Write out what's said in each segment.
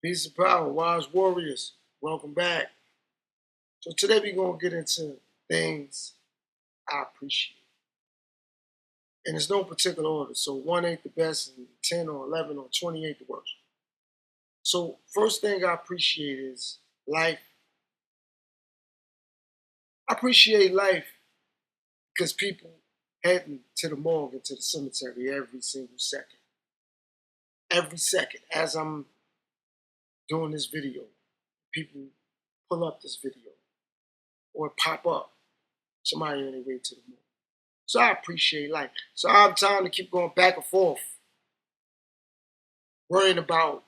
Peace and power, wise warriors. Welcome back. So today we're gonna get into things I appreciate, and it's no particular order. So 1 ain't the best, and 10 or 11 or 20 ain't the worst. So first thing I appreciate is life. I appreciate life because people heading to the morgue and to the cemetery every single second. Every second, as I'm doing this video, people pull up this video or pop up. Somebody on their way to the morgue. So I appreciate life. So I have time to keep going back and forth, worrying about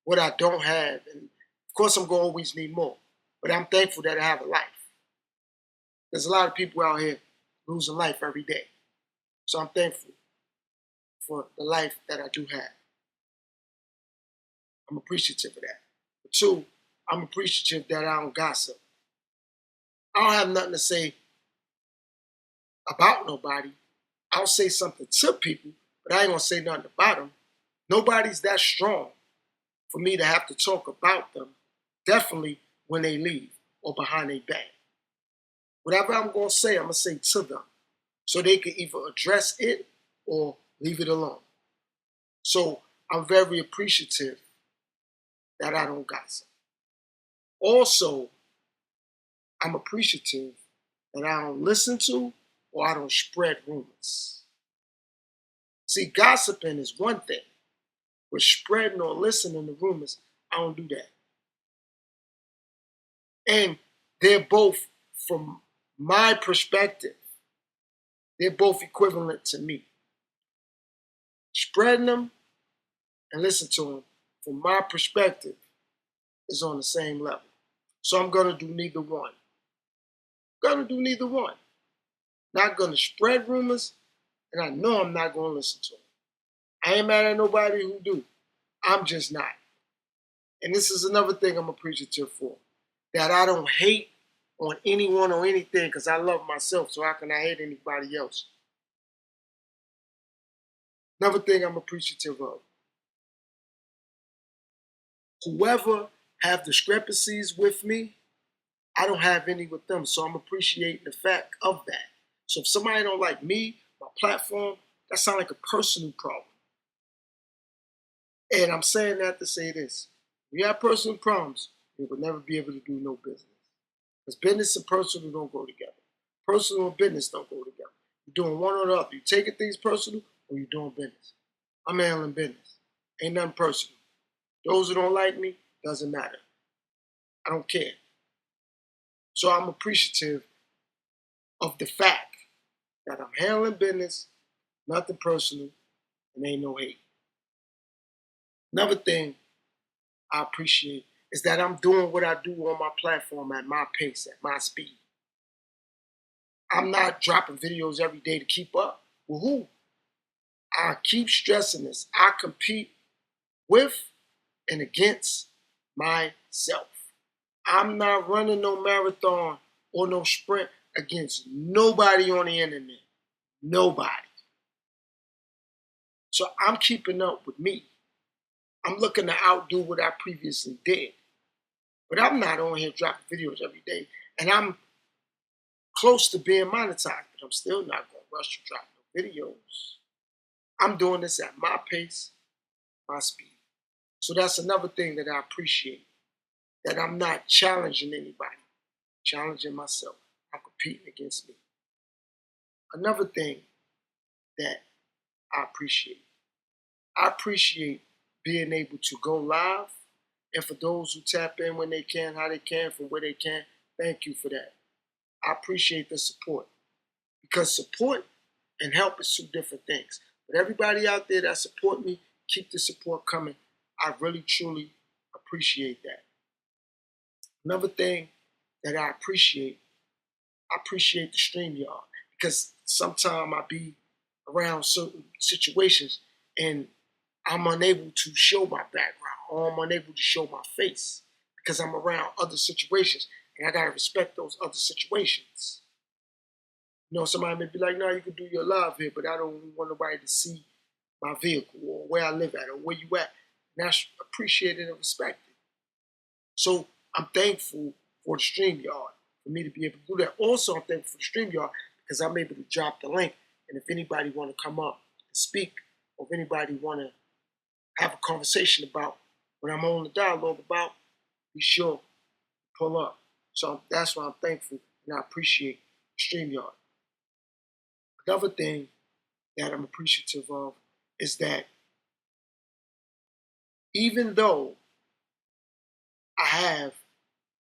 what I don't have. And of course, I'm going to always need more. But I'm thankful that I have a life. There's a lot of people out here losing life every day. So I'm thankful for the life that I do have. I'm appreciative of that. But two, I'm appreciative that I don't gossip. I don't have nothing to say about nobody. I'll say something to people, but I ain't gonna say nothing about them. Nobody's that strong for me to have to talk about them, definitely when they leave or behind their back. Whatever I'm gonna say to them, so they can either address it or leave it alone. So I'm very appreciative that I don't gossip. Also, I'm appreciative that I don't listen to or I don't spread rumors. See, gossiping is one thing, but spreading or listening to rumors, I don't do that. And they're both, from my perspective, they're both equivalent to me. Spreading them and listening to them, from my perspective, is on the same level. So I'm gonna do neither one. Gonna do neither one. Not gonna spread rumors, and I know I'm not gonna listen to them. I ain't mad at nobody who do. I'm just not. And this is another thing I'm appreciative for. That I don't hate on anyone or anything because I love myself, so how can I hate anybody else? Another thing I'm appreciative of. Whoever have discrepancies with me, I don't have any with them, so I'm appreciating the fact of that. So if somebody don't like me, my platform, that sounds like a personal problem. And I'm saying that to say this. We have personal problems, we will never be able to do no business. Because business and personal don't go together. Personal and business don't go together. You're doing one or the other. You're taking things personal or you're doing business. I'm handling business. Ain't nothing personal. Those who don't like me, doesn't matter. I don't care. So I'm appreciative of the fact that I'm handling business, nothing personal, and ain't no hate. Another thing I appreciate is that I'm doing what I do on my platform at my pace, at my speed. I'm not dropping videos every day to keep up. With who? I keep stressing this. I compete with and against myself. I'm not running no marathon or no sprint against nobody on the internet. Nobody. So I'm keeping up with me. I'm looking to outdo what I previously did. But I'm not on here dropping videos every day. And I'm close to being monetized, but I'm still not going to rush to drop no videos. I'm doing this at my pace, my speed. So that's another thing that I appreciate, that I'm not challenging anybody, challenging myself. I'm competing against me. Another thing that I appreciate being able to go live. And for those who tap in when they can, how they can, from where they can, thank you for that. I appreciate the support, because support and help is two different things. But everybody out there that support me, keep the support coming. I really, truly appreciate that. Another thing that I appreciate the StreamYard, because sometimes I be around certain situations and I'm unable to show my background or I'm unable to show my face because I'm around other situations and I gotta respect those other situations. You know, somebody may be like, no, you can do your live here, but I don't want nobody to see my vehicle or where I live at or where you at. And that's appreciated and respected. So I'm thankful for the StreamYard for me to be able to do that. Also, I'm thankful for the StreamYard because I'm able to drop the link. And if anybody want to come up and speak, or if anybody want to have a conversation about what I'm on the dialogue about, be sure to pull up. So that's why I'm thankful and I appreciate StreamYard. Another thing that I'm appreciative of is that even though I have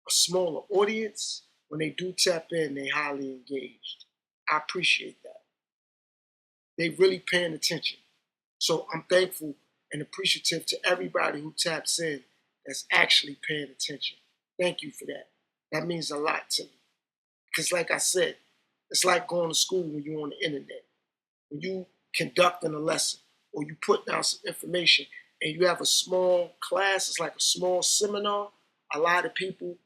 a smaller audience, when they do tap in, they highly engaged. I appreciate that. They really paying attention. So I'm thankful and appreciative to everybody who taps in that's actually paying attention. Thank you for that. That means a lot to me. Because like I said, it's like going to school when you're on the internet. When you conducting a lesson or you put down some information and you have a small class, it's like a small seminar, a lot of people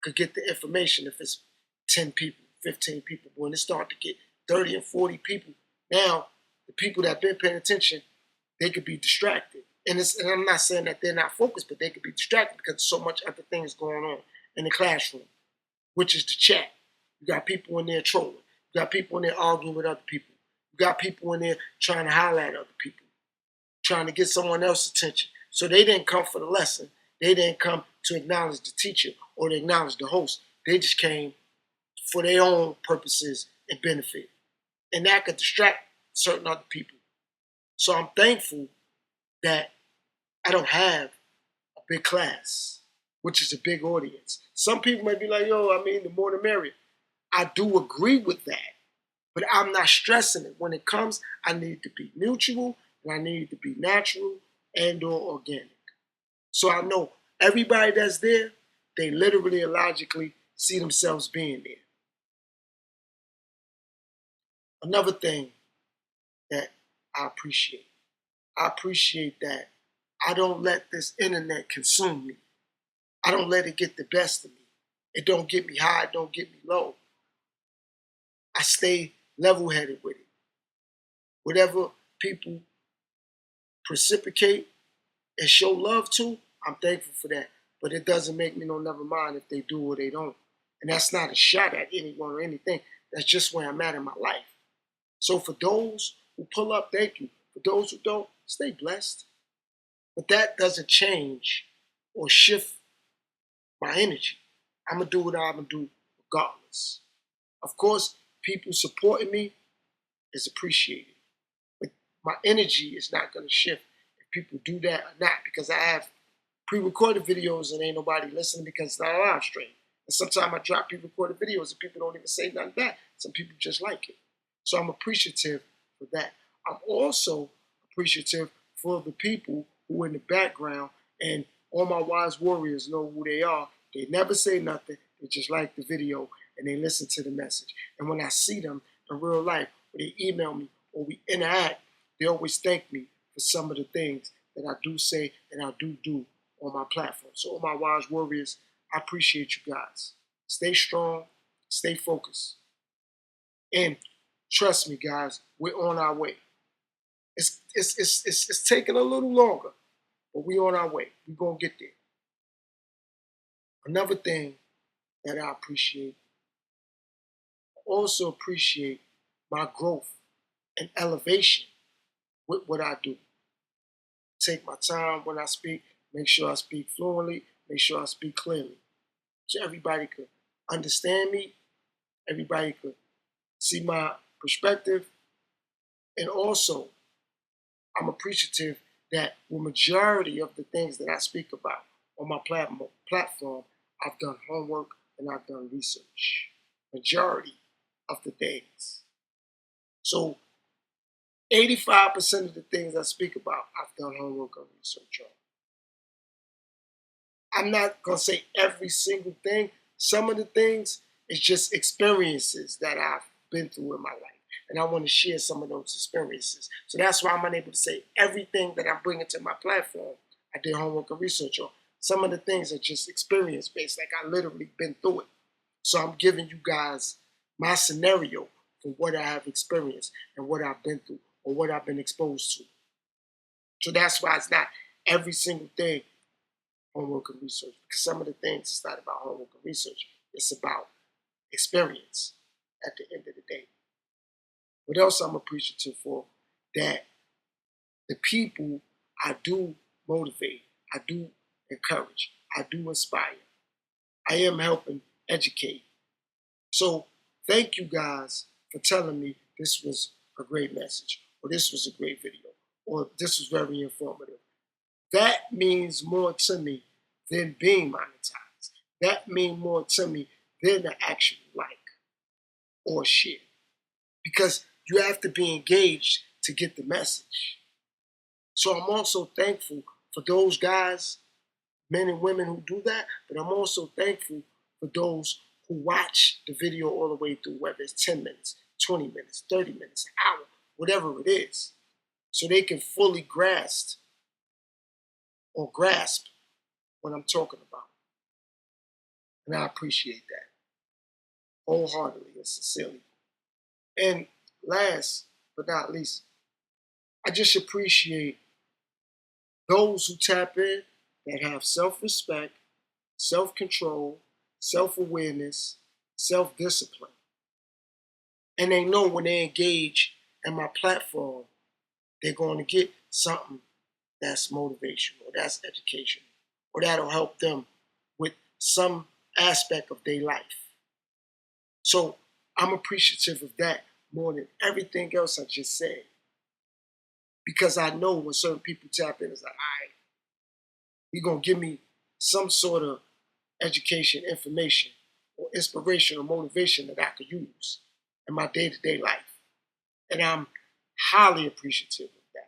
could get the information if it's 10 people, 15 people. But when it start to get 30 and 40 people, now the people that have been paying attention, they could be distracted. And I'm not saying that they're not focused, but they could be distracted because there's so much other things going on in the classroom, which is the chat. You got people in there trolling. You got people in there arguing with other people. You got people in there trying to holler at other people, trying to get someone else's attention. So they didn't come for the lesson. They didn't come to acknowledge the teacher or to acknowledge the host. They just came for their own purposes and benefit. And that could distract certain other people. So I'm thankful that I don't have a big class, which is a big audience. Some people may be like, yo, I mean, the more the merrier. I do agree with that, but I'm not stressing it. When it comes, I need to be mutual and I need to be natural and or organic. So I know everybody that's there, they literally and logically see themselves being there. Another thing that I appreciate that I don't let this internet consume me. I don't let it get the best of me. It don't get me high, it don't get me low. I stay level-headed with it. Whatever people precipitate and show love to, I'm thankful for that. But it doesn't make me no never mind if they do or they don't. And that's not a shot at anyone or anything. That's just where I'm at in my life. So for those who pull up, thank you. For those who don't, stay blessed. But that doesn't change or shift my energy. I'm going to do what I'm going to do regardless. Of course, people supporting me is appreciated. But my energy is not going to shift if people do that or not, because I have pre-recorded videos and ain't nobody listening because it's not a live stream. And sometimes I drop pre-recorded videos and people don't even say nothing back. Some people just like it. So I'm appreciative for that. I'm also appreciative for the people who are in the background, and all my wise warriors know who they are. They never say nothing. They just like the video and they listen to the message. And when I see them in real life, or they email me or we interact, they always thank me for some of the things that I do say and I do on my platform. So all my wise warriors, I appreciate you guys. Stay strong, stay focused. And trust me, guys, we're on our way. It's taking a little longer, but we're on our way. We're going to get there. Another thing that I appreciate, I also appreciate my growth and elevation with what I do. Take my time when I speak, make sure I speak fluently, make sure I speak clearly. So everybody could understand me, everybody could see my perspective, and also I'm appreciative that the majority of the things that I speak about on my platform, I've done homework and I've done research. Majority of the things. So 85% of the things I speak about, I've done homework and research on. I'm not going to say every single thing. Some of the things is just experiences that I've been through in my life. And I want to share some of those experiences. So that's why I'm unable to say everything that I'm bringing to my platform, I did homework and research on. Some of the things are just experience-based, like I literally been through it. So I'm giving you guys my scenario for what I have experienced and what I've been through or what I've been exposed to. So that's why it's not every single thing homework and research, because some of the things, it's not about homework and research. It's about experience at the end of the day. What else I'm appreciative for? That the people I do motivate, I do encourage, I do inspire. I am helping educate. So thank you guys for telling me this was a great message, or this was a great video, or this was very informative. That means more to me than being monetized. That means more to me than the actual like or share. Because you have to be engaged to get the message. So I'm also thankful for those guys, men and women who do that, but I'm also thankful for those who watch the video all the way through, whether it's 10 minutes, 20 minutes, 30 minutes, an hour, whatever it is, so they can fully grasp what I'm talking about. And I appreciate that wholeheartedly and sincerely. And last but not least, I just appreciate those who tap in that have self-respect, self-control, self-awareness, self-discipline. And they know when they engage in my platform, they're going to get something that's motivational, or that's educational, or that'll help them with some aspect of their life. So I'm appreciative of that more than everything else I just said. Because I know when certain people tap in, it's like, all right, you're going to give me some sort of education, information, or inspiration or motivation that I could use in my day-to-day life. And I'm highly appreciative of that.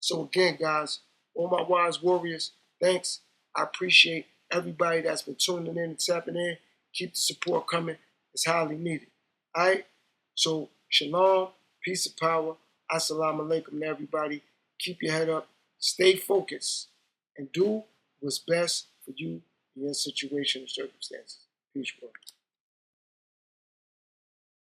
So again, guys, all my wise warriors, thanks. I appreciate everybody that's been tuning in and tapping in. Keep the support coming. It's highly needed. All right? So shalom, peace and power. Assalamu alaikum to everybody. Keep your head up. Stay focused. And do what's best for you in your situation and circumstances. Peace, bro.